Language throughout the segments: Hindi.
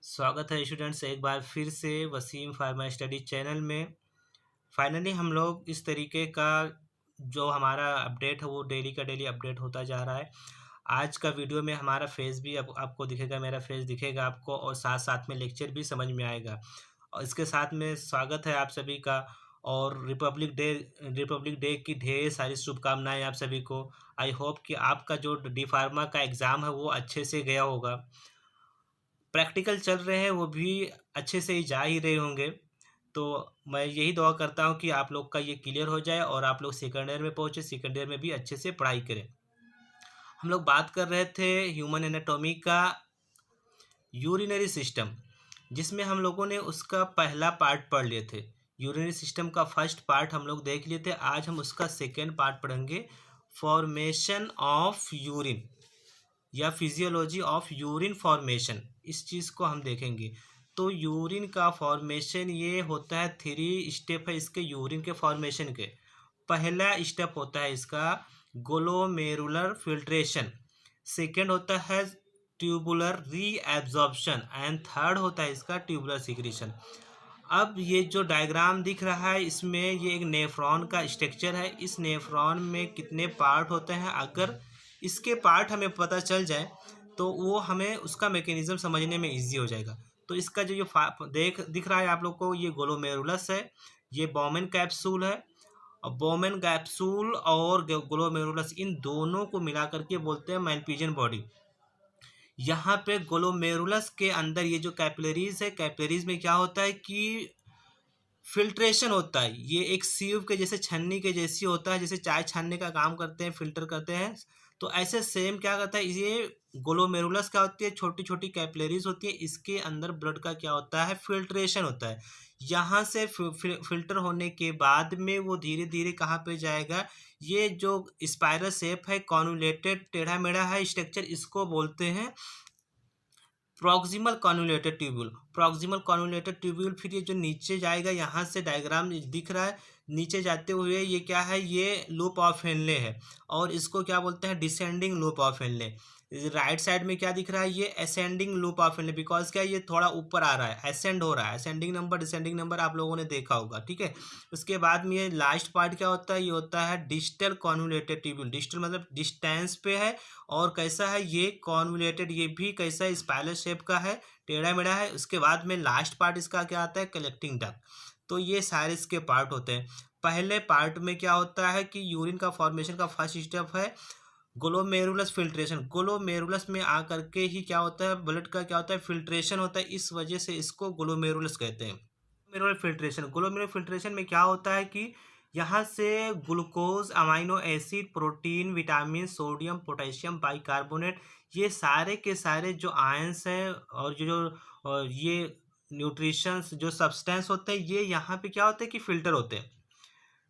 स्वागत है स्टूडेंट्स एक बार फिर से वसीम फार्मा स्टडी चैनल में। फाइनली हम लोग इस तरीके का जो हमारा अपडेट है वो डेली का डेली अपडेट होता जा रहा है। आज का वीडियो में हमारा फेस भी आपको दिखेगा, मेरा फेस दिखेगा आपको, और साथ साथ में लेक्चर भी समझ में आएगा। और इसके साथ में स्वागत है आप सभी का। और रिपब्लिक डे की ढेर सारी शुभकामनाएं आप सभी को। आई होप कि आपका जो डी फार्मा का एग्ज़ाम है वो अच्छे से गया होगा। प्रैक्टिकल चल रहे हैं वो भी अच्छे से ही जा ही रहे होंगे। तो मैं यही दुआ करता हूँ कि आप लोग का ये क्लियर हो जाए और आप लोग सेकंड ईयर में पहुँचे, सेकंड ईयर में भी अच्छे से पढ़ाई करें। हम लोग बात कर रहे थे ह्यूमन एनाटॉमी का यूरिनरी सिस्टम, जिसमें हम लोगों ने उसका पहला पार्ट पढ़ लिए थे। यूरिनरी सिस्टम का फर्स्ट पार्ट हम लोग देख लिए थे। आज हम उसका सेकेंड पार्ट पढ़ेंगे, फॉर्मेशन ऑफ यूरिन या फिजियोलॉजी ऑफ यूरिन फॉर्मेशन। इस चीज़ को हम देखेंगे। तो यूरिन का फॉर्मेशन ये होता है, 3 स्टेप है इसके यूरिन के फॉर्मेशन के। पहला स्टेप होता है इसका ग्लोमेरुलर फिल्ट्रेशन, सेकंड होता है ट्यूबुलर रीएब्जॉर्प्शन एंड थर्ड होता है इसका ट्यूबुलर सिक्रीशन। अब ये जो डायग्राम दिख रहा है इसमें ये एक नेफ्रॉन का स्ट्रक्चर है। इस नेफ्रॉन में कितने पार्ट होते हैं, अगर इसके पार्ट हमें पता चल जाए तो वो हमें उसका मैकेनिज्म समझने में इजी हो जाएगा। तो इसका जो ये दिख रहा है आप लोग को, ये ग्लोमेरुलस है, ये बोमेन कैप्सूल है। और बोमेन कैप्सूल और ग्लोमेरुलस, इन दोनों को मिला करके बोलते हैं मैलपिजियन बॉडी। यहाँ पे ग्लोमेरुलस के अंदर ये जो कैपिलरीज है, कैपिलरीज में क्या होता है कि फिल्ट्रेशन होता है। ये एक सीव के जैसे, छन्नी के जैसी होता है, जैसे चाय छानने का काम करते हैं, फिल्टर करते हैं। तो ऐसे सेम क्या करता है, ये ग्लोमेरुलस क्या होती है, छोटी छोटी कैपिलरीज होती है, इसके अंदर ब्लड का क्या होता है, फिल्ट्रेशन होता है। यहाँ से फिल्टर होने के बाद में वो धीरे धीरे कहाँ पे जाएगा, ये जो स्पाइरल शेप है, कॉन्वुलेटेड टेढ़ा मेढ़ा है स्ट्रक्चर, इसको बोलते हैं proximal convoluted tubule. Proximal convoluted tubule फिर ये जो नीचे जाएगा, यहाँ से डायग्राम दिख रहा है, नीचे जाते हुए ये क्या है, ये लूप ऑफ हेनले है, और इसको क्या बोलते हैं, descending loop of Henle. Right side में क्या दिख रहा है, ये ascending loop of Henle, because क्या ये थोड़ा ऊपर आ रहा है, असेंड हो रहा है। असेंडिंग नंबर डिसेंडिंग नंबर आप लोगों ने देखा होगा, ठीक है। उसके बाद में ये लास्ट पार्ट क्या होता है, ये होता है डिस्टल कॉन्वुलेटेड ट्यूब्यूल। डिस्टल मतलब डिस्टेंस पे है, और कैसा है ये कॉन्वुलेटेड, ये भी कैसा है, स्पाइरल शेप का है, टेढ़ा मेढ़ा है। उसके बाद में लास्ट पार्ट इसका क्या आता है, कलेक्टिंग डक्ट। तो ये सारे इसके पार्ट होते हैं। पहले पार्ट में क्या होता है कि यूरिन का फॉर्मेशन का फर्स्ट स्टेप है ग्लोमेरुलस फिल्ट्रेशन। ग्लोमेरुलस में आकर के ही क्या होता है, ब्लड का क्या होता है, फिल्ट्रेशन होता है, इस वजह से इसको ग्लोमेरुलस कहते हैं। ग्लोमेरुलर फिल्ट्रेशन में क्या होता है कि यहाँ से glucose, amino acid, protein, vitamin, sodium, potassium, bicarbonate, ये सारे के सारे जो आयंस हैं और ये न्यूट्रिशंस जो सब्सटेंस होते हैं, ये यहाँ पे क्या होते हैं कि फिल्टर होते हैं,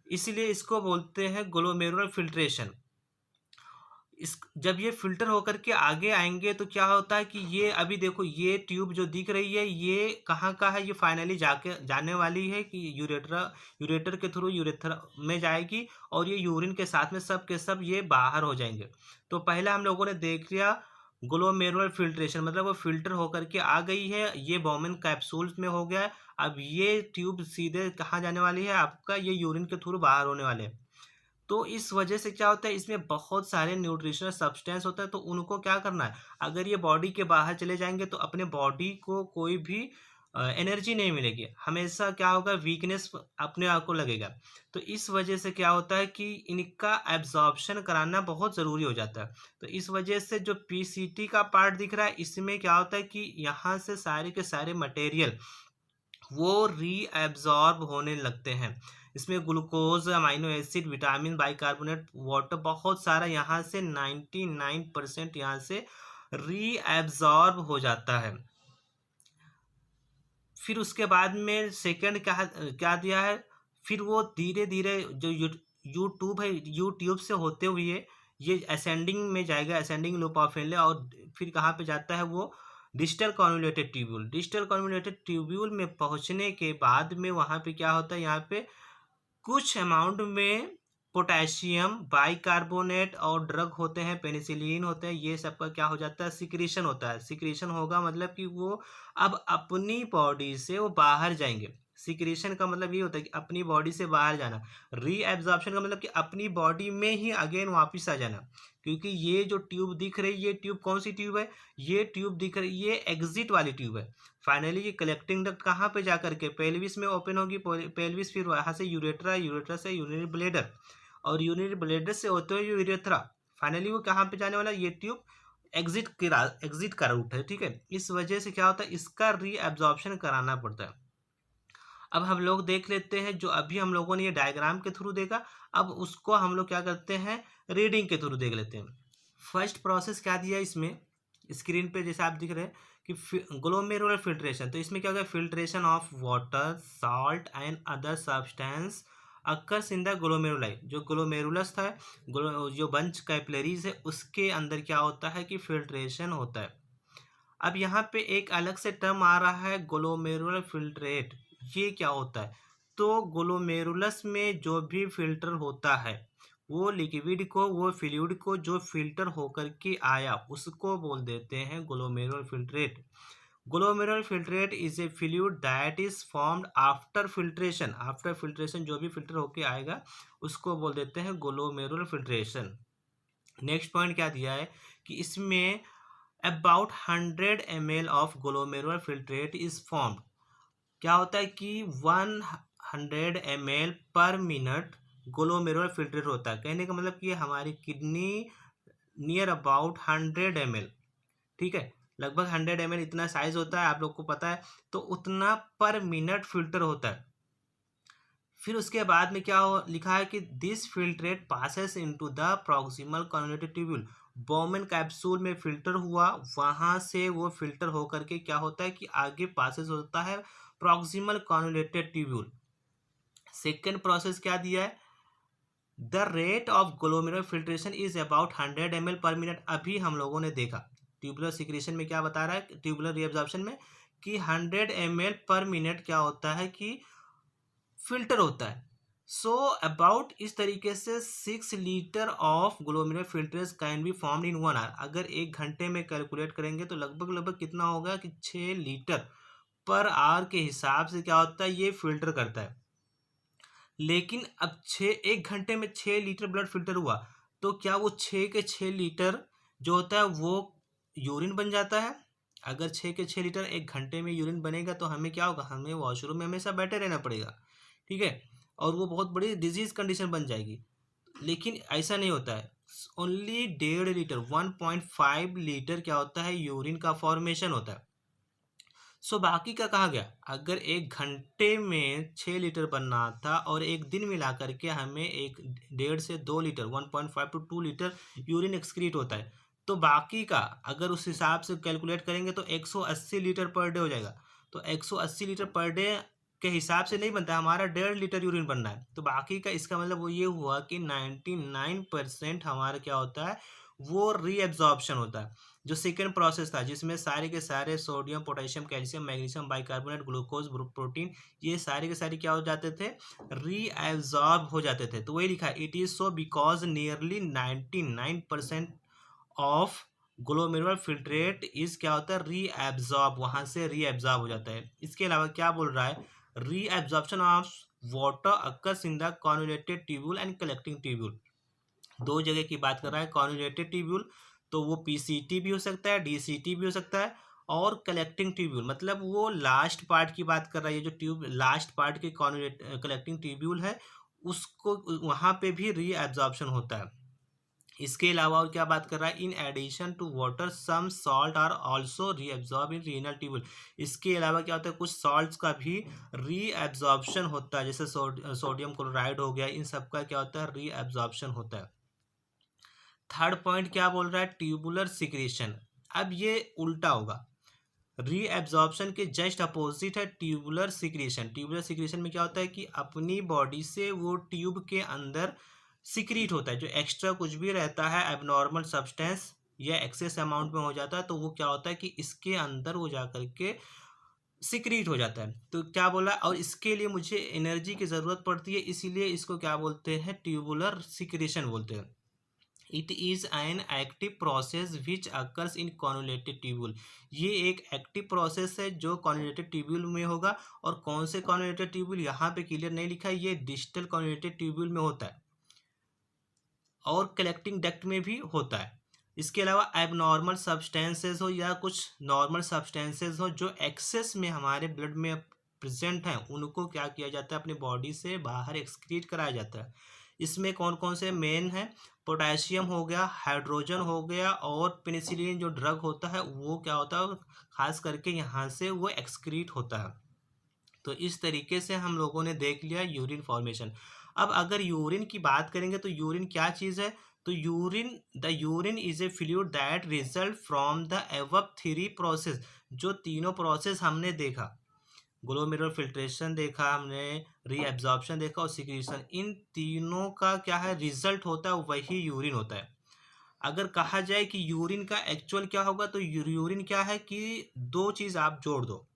इसीलिए इसको बोलते हैं ग्लोमेरुलर फिल्ट्रेशन। इस जब ये फिल्टर होकर के आगे आएंगे तो क्या होता है कि ये अभी देखो, ये ट्यूब जो दिख रही है ये कहाँ का है, ये फाइनली जाने वाली है कि यूरेटर के थ्रू यूरेथ्रा में जाएगी, और ये यूरिन के साथ में सब के सब ये बाहर हो जाएंगे। तो पहले हम लोगों ने देख लिया ग्लोमेरुलर फिल्ट्रेशन, मतलब वो फिल्टर होकर के आ गई है, ये बोमेन कैप्सूल्स में हो गया है। अब ये ट्यूब सीधे कहाँ जाने वाली है, आपका ये यूरिन के थ्रू बाहर होने वाले हैं। तो इस वजह से क्या होता है, इसमें बहुत सारे न्यूट्रिशनल सब्सटेंस होता है, तो उनको क्या करना है, अगर ये बॉडी के बाहर चले जाएंगे तो अपने बॉडी को कोई भी एनर्जी नहीं मिलेगी, हमेशा क्या होगा, वीकनेस अपने आप को लगेगा। तो इस वजह से क्या होता है कि इनका एब्जॉर्प्शन कराना बहुत ज़रूरी हो जाता है। तो इस वजह से जो पीसीटी का पार्ट दिख रहा है, इसमें क्या होता है कि यहाँ से सारे के सारे मटेरियल वो रीएब्जॉर्ब होने लगते हैं। इसमें glucose, amino acid, vitamin, bicarbonate, water, बहुत सारा यहाँ से 99% यहाँ से रीएब्जॉर्ब हो जाता है। फिर उसके बाद में सेकंड क्या क्या दिया है, फिर वो धीरे धीरे जो यूट्यूब है, यूट्यूब से होते हुए ये असेंडिंग में जाएगा, असेंडिंग लूप ऑफ हेनले, और फिर कहाँ पे जाता है वो distal convoluted tubule. Distal convoluted tubule में पहुंचने के बाद में वहाँ पे क्या होता है, यहाँ पे कुछ अमाउंट में पोटेशियम बाइकार्बोनेट और ड्रग होते हैं, पेनिसिलिन होते हैं, ये सबका क्या हो जाता है, सिक्रीशन होता है। सिक्रीशन होगा मतलब कि वो अब अपनी बॉडी से वो बाहर जाएंगे। सिक्रीशन का मतलब ये होता है कि अपनी बॉडी से बाहर जाना। रीएब्जॉर्प्शन का मतलब कि अपनी बॉडी में ही अगेन वापस आ जाना। क्योंकि ये जो ट्यूब दिख रही है, ये ट्यूब कौन सी ट्यूब है, ये ट्यूब दिख रही है, ये एग्जिट वाली ट्यूब है। फाइनली ये कलेक्टिंग डक्ट कहाँ पे जा करके पेल्विस में ओपन होगी, पेल्विस फिर वहां से यूरेट्रा, यूरेट्रा से यूरिनरी ब्लेडर, और यूरिनरी ब्लेडर से होते हुए यूरेथ्रा। फाइनली वो कहाँ पे जाने वाला, ये ट्यूब एग्जिट का रूट है, ठीक है। इस वजह से क्या होता है, इसका रीएब्जॉर्प्शन कराना पड़ता है। अब हम लोग देख लेते हैं, जो अभी हम लोगों ने ये डायग्राम के थ्रू देखा, अब उसको हम लोग क्या करते हैं, रीडिंग के थ्रू देख लेते हैं। फर्स्ट प्रोसेस क्या दिया इसमें स्क्रीन पे, जैसे आप दिख रहे हैं कि ग्लोमेरुलर फिल्ट्रेशन। तो इसमें क्या होगा, filtration of water, salt and other substance occurs in the glomeruli. जो ग्लोमेरुलस था, जो बंच कैपिलरीज है, उसके अंदर क्या होता है कि फिल्ट्रेशन होता है। अब यहाँ पे एक अलग से टर्म आ रहा है, ग्लोमेरुलर फिल्ट्रेट। ये क्या होता है, तो ग्लोमेरुलस में जो भी फिल्टर होता है, वो लिक्विड को, वो फ्लूइड को जो फिल्टर होकर के आया, उसको बोल देते हैं glomerular filtrate. Glomerular filtrate is a fluid that is formed after filtration. After filtration जो भी फिल्टर होके आएगा, उसको बोल देते हैं ग्लोमेरुलर फिल्ट्रेशन। नेक्स्ट पॉइंट क्या दिया है कि इसमें about 100 ml of glomerular filtrate is formed. क्या होता है कि 100 ml पर मिनट ग्लोमेरुलर फिल्ट्रेट होता है। कहने का मतलब कि हमारी किडनी नियर अबाउट 100 ml, ठीक है, लगभग 100 ml इतना साइज होता है, आप लोग को पता है, तो उतना पर मिनट फिल्टर होता है। फिर उसके बाद में क्या लिखा है कि this filtrate passes into the proximal convoluted tubule. Bowman capsule में फिल्टर हुआ, वहां से वो फिल्टर होकर के क्या होता है कि आगे पासेस होता है proximal convoluted tubule. Second process क्या दिया है, the rate of glomerular filtration is about 100 ml पर मिनट। अभी हम लोगों ने देखा ट्यूबुलर सिक्रेशन में क्या बता रहा है, ट्यूबुलर रीअब्जॉर्प्शन में कि 100 ml पर मिनट क्या होता है कि फिल्टर होता है। सो अबाउट इस तरीके से 6 litre of glomerular filters can be formed in 1 hour. अगर 1 घंटे में कैलकुलेट करेंगे तो लगभग लगभग कितना होगा कि 6 लीटर पर आवर के हिसाब से क्या होता है, ये फिल्टर करता है। लेकिन अब 1 घंटे में 6 लीटर ब्लड फिल्टर हुआ, तो क्या वो 6 के 6 लीटर जो होता है वो यूरिन बन जाता है? अगर 6 के 6 लीटर 1 घंटे में यूरिन बनेगा तो हमें क्या होगा, हमें वॉशरूम में हमेशा बैठे रहना पड़ेगा, ठीक है, और वो बहुत बड़ी डिजीज कंडीशन बन जाएगी। लेकिन ऐसा नहीं होता है, ओनली 1.5 लीटर 1.5 लीटर क्या होता है, यूरिन का फॉर्मेशन होता है। सो बाकी का कहाँ गया, अगर 1 घंटे में 6 लीटर बनना था और एक दिन मिला करके हमें 1.5 से 2 litre 1.5 to 2 litre urine excrete होता है, तो बाकी का अगर उस हिसाब से कैलकुलेट करेंगे तो 180 लीटर पर डे हो जाएगा। तो 180 लीटर पर डे के हिसाब से नहीं बनता, हमारा 1.5 लीटर यूरिन बनना है। तो बाकी का इसका मतलब वो ये हुआ कि 99% हमारा क्या होता है, वो रीएब्जॉर्प्शन होता है। जो सेकेंड प्रोसेस था जिसमें सारे के सारे sodium, potassium, calcium, magnesium, bicarbonate, glucose, protein, ये सारे के सारे क्या हो जाते थे, रीएब्जॉर्ब हो जाते थे। तो वही लिखा, it is so because nearly 99% of glomerular filtrate is क्या होता है, रीएब्जॉर्ब, वहां से रीएब्जॉर्ब हो जाता है। इसके अलावा क्या बोल रहा है, reabsorption of water occurs in the conjugated tubule and collecting tubule. दो जगह की बात कर रहा है, कॉन्जुगेटेड ट्यूब्यूल तो वो पीसीटी भी हो सकता है, डीसीटी भी हो सकता है, और कलेक्टिंग ट्यूब्यूल मतलब वो लास्ट पार्ट की बात कर रहा है, ये जो ट्यूब लास्ट पार्ट के कलेक्टिंग ट्यूब्यूल है, उसको वहां पे भी रीएब्जॉर्प्शन होता है। इसके अलावा और क्या बात कर रहा है, in addition to water some salt are also reabsorb in renal tubule. इसके अलावा क्या होता है, कुछ सॉल्ट्स का भी रीएब्जॉर्प्शन होता है, जैसे सोडियम क्लोराइड हो गया, इन सब का क्या होता है, रीएब्जॉर्प्शन होता है। थर्ड पॉइंट क्या बोल रहा है, ट्यूबुलर सिक्रेशन। अब ये उल्टा होगा, रीएब्जॉर्प्शन के जस्ट अपोजिट है ट्यूबुलर सिक्रेशन। ट्यूबुलर सिक्रेशन में क्या होता है कि अपनी बॉडी से वो ट्यूब के अंदर सिक्रीट होता है, जो एक्स्ट्रा कुछ भी रहता है एबनॉर्मल सब्सटेंस या एक्सेस अमाउंट में हो जाता है, तो वो क्या होता है कि इसके अंदर वो जा करके सिक्रीट हो जाता है। तो क्या बोला, और इसके लिए मुझे एनर्जी की ज़रूरत पड़ती है, इसीलिए इसको क्या बोलते हैं, ट्यूबुलर सिक्रीशन बोलते हैं। It is an active process which occurs in convoluted tubule. ये एक एक्टिव प्रोसेस है जो कॉन्जुलेटेड ट्यूब्यूल में होगा। और कौन से कॉन्जुलेटेड ट्यूब्यूल, यहाँ पे क्लियर नहीं लिखा है, ये डिस्टल कॉन्जुलेटेड ट्यूब्यूल में होता है और कलेक्टिंग डक्ट में भी होता है। इसके अलावा एबनॉर्मल सब्सटेंसेस हो या कुछ नॉर्मल सब्सटेंसेस हो जो एक्सेस में हमारे ब्लड में प्रेजेंट हैं, उनको क्या किया जाता है, अपनी बॉडी से बाहर एक्सक्रीट कराया जाता है। इसमें कौन कौन से मेन हैं, पोटेशियम हो गया, हाइड्रोजन हो गया, और पेनिसिलिन जो ड्रग होता है वो क्या होता है, खास करके यहाँ से वो एक्सक्रीट होता है। तो इस तरीके से हम लोगों ने देख लिया यूरिन फॉर्मेशन। अब अगर यूरिन की बात करेंगे तो यूरिन क्या चीज़ है, तो urine is a fluid that result from the above three process. जो तीनों प्रोसेस हमने देखा, ग्लोमेरुलर फिल्ट्रेशन देखा हमने, रीएब्जॉर्प्शन देखा और सिक्रीशन, इन तीनों का क्या है, रिजल्ट होता है वही यूरिन होता है। अगर कहा जाए कि यूरिन का एक्चुअल क्या होगा, तो यूरिन क्या है कि दो चीज़ आप जोड़ दो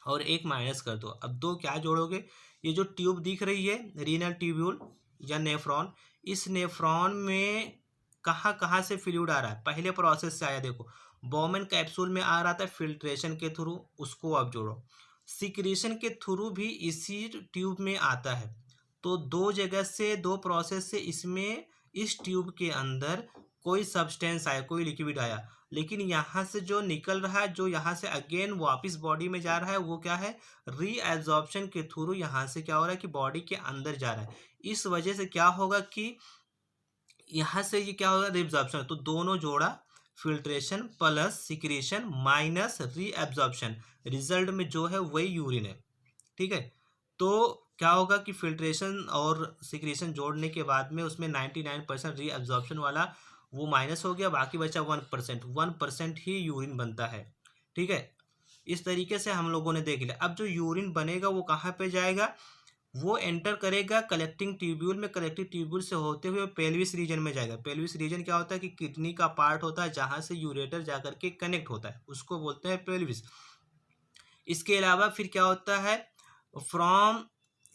और एक माइनस कर दो। अब दो क्या जोड़ोगे, ये जो ट्यूब दिख रही है, रीनल ट्यूब्यूल या नेफ्रॉन, इस नेफ्रॉन में कहाँ कहाँ से फ्लूइड आ रहा है, पहले प्रोसेस से आया, देखो बोमेन कैप्सूल में आ रहा था फिल्ट्रेशन के थ्रू, उसको आप जोड़ो, सिक्रीशन के थ्रू भी इसी ट्यूब में आता है। तो दो जगह से, दो प्रोसेस से इसमें, इस ट्यूब के अंदर कोई सब्सटेंस आया, कोई लिक्विड आया, लेकिन यहाँ से जो निकल रहा है, जो यहाँ से अगेन वापस बॉडी में जा रहा है, वो क्या है, रीएब्जॉर्प्शन के थ्रू यहाँ से क्या हो रहा है कि बॉडी के अंदर जा रहा है। इस वजह से क्या होगा कि यहाँ से ये क्या होगा, रीएब्जॉर्प्शन, तो दोनों जोड़ा, filtration plus secretion minus reabsorption, result में जो है वही यूरिन है। ठीक है, तो क्या होगा कि फिल्ट्रेशन और सिक्रीशन जोड़ने के बाद में उसमें 99% रीअब्जॉर्प्शन वाला वो माइनस हो गया, बाकी बचा 1% ही यूरिन बनता है। ठीक है, इस तरीके से हम लोगों ने देख लिया। अब जो यूरिन बनेगा वो कहाँ पे जाएगा, वो एंटर करेगा कलेक्टिंग ट्यूब्यूल में, कलेक्टिंग ट्यूब्यूल से होते हुए पेल्विस रीजन में जाएगा। पेल्विस रीजन क्या होता है कि किडनी का पार्ट होता है जहाँ से यूरेटर जाकर के कनेक्ट होता है, उसको बोलते हैं पेल्विस। इसके अलावा फिर क्या होता है, फ्रॉम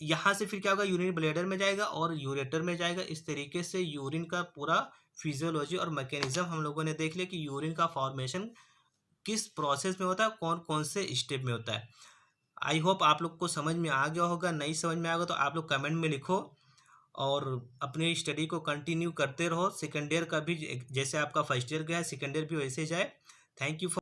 यहाँ से फिर क्या होगा, यूरिन ब्लैडर में जाएगा और यूरेटर में जाएगा। इस तरीके से यूरिन का पूरा फिजियोलॉजी और मैकेनिज्म हम लोगों ने देख लिया कि यूरिन का फॉर्मेशन किस प्रोसेस में होता है, कौन कौन से स्टेप में होता है। आई होप आप लोग को समझ में आ गया होगा। नहीं समझ में आ गया तो आप लोग कमेंट में लिखो और अपने स्टडी को कंटिन्यू करते रहो। सेकेंड ईयर का भी जैसे आपका फर्स्ट ईयर गया है, सेकेंड ईयर भी वैसे जाए। Thank you for